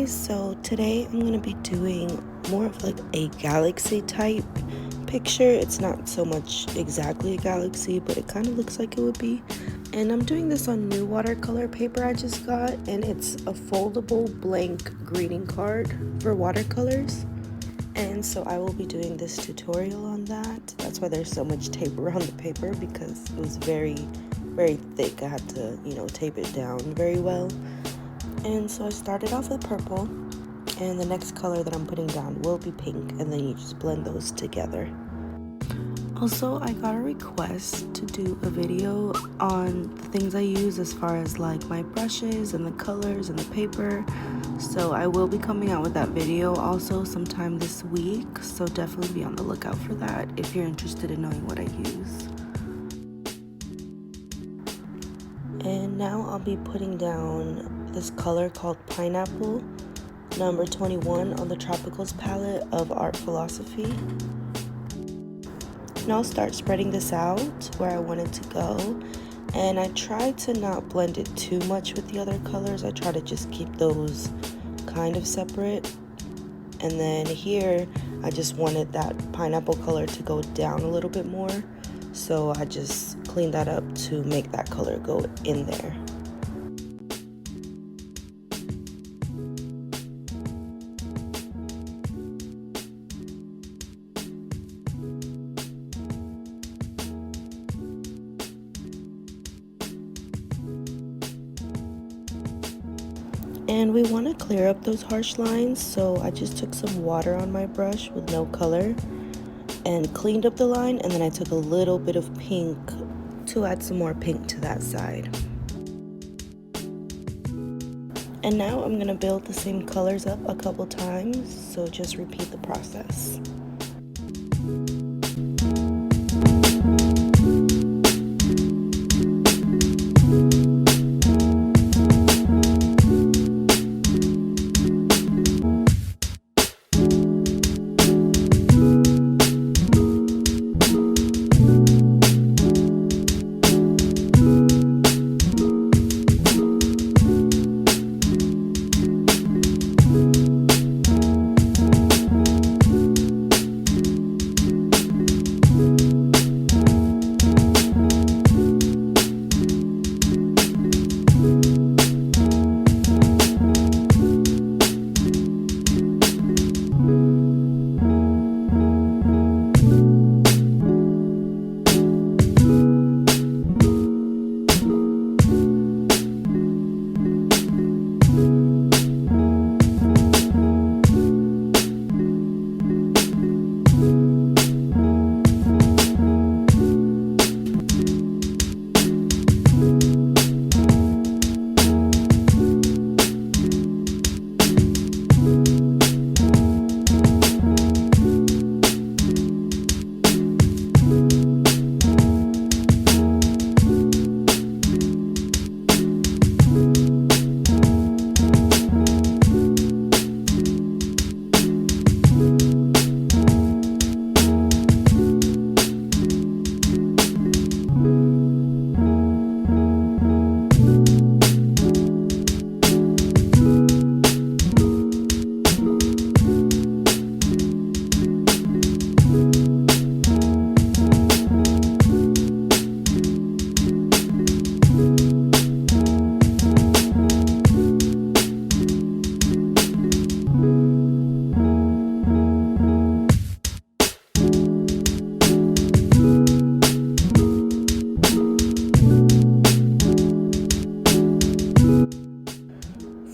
guys, so today I'm gonna be doing more of like a galaxy type picture. It's not so much exactly a galaxy, but it kind of looks like it would be. And I'm doing this on new watercolor paper I just got, and it's a foldable blank greeting card for watercolors. And so I will be doing this tutorial on that. That's why there's so much tape around the paper, because it was very thick. I had to, tape it down very well. And so I started off with purple, and the next color that I'm putting down will be pink, and then you just blend those together. Also, I got a request to do a video on the things I use as far as like my brushes and the colors and the paper. So I will be coming out with that video also sometime this week, so definitely be on the lookout for that if you're interested in knowing what I use. And now I'll be putting down this color called Pineapple, number 21 on the Tropicals palette of Art Philosophy. And I'll start spreading this out where I want it to go. And I try to not blend it too much with the other colors. I try to just keep those kind of separate. And then here, I just wanted that pineapple color to go down a little bit more. So I just cleaned that up to make that color go in there. And we want to clear up those harsh lines, so I just took some water on my brush with no color and cleaned up the line, and then I took a little bit of pink to add some more pink to that side. And now I'm going to build the same colors up a couple times, so just repeat the process.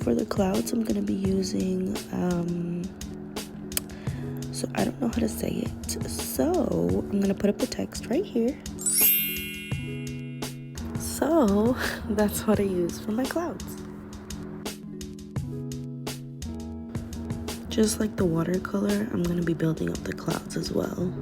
For the clouds, I'm going to be using, so I don't know how to say it. So I'm going to put up the text right here. So that's what I use for my clouds. Just like the watercolor, I'm going to be building up the clouds as well.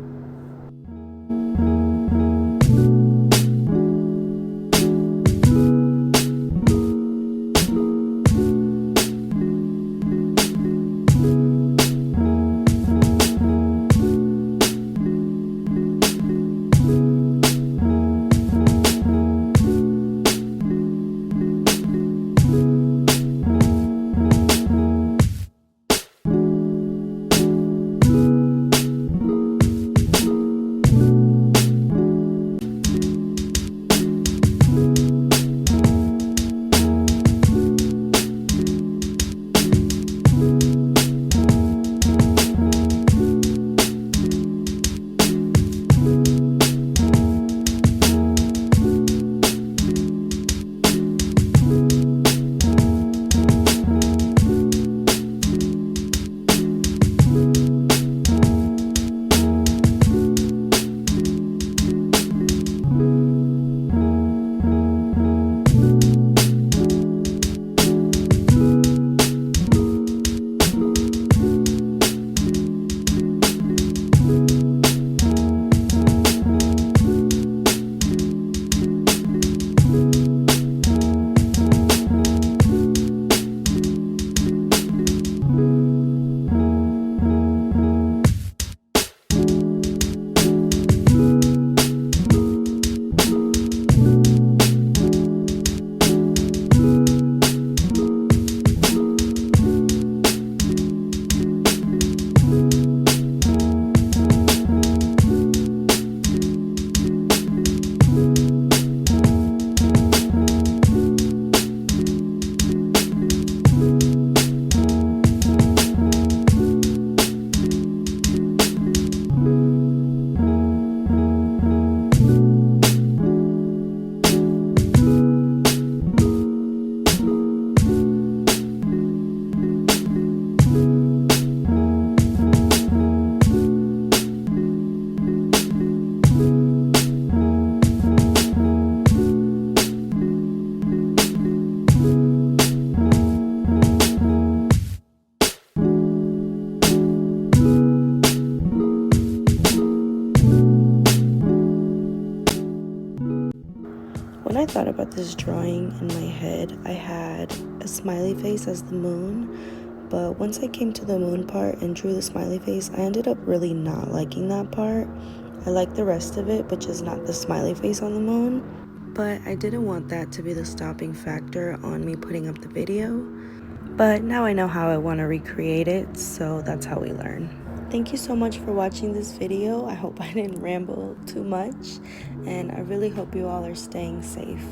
thought about this drawing in my head, I had a smiley face as the moon, but once I came to the moon part and drew the smiley face, I ended up really not liking that part. I like the rest of it, but just not the smiley face on the moon. But I didn't want that to be the stopping factor on me putting up the video. But now I know how I want to recreate it, so that's how we learn. Thank you so much for watching this video. I hope I didn't ramble too much, and I really hope you all are staying safe.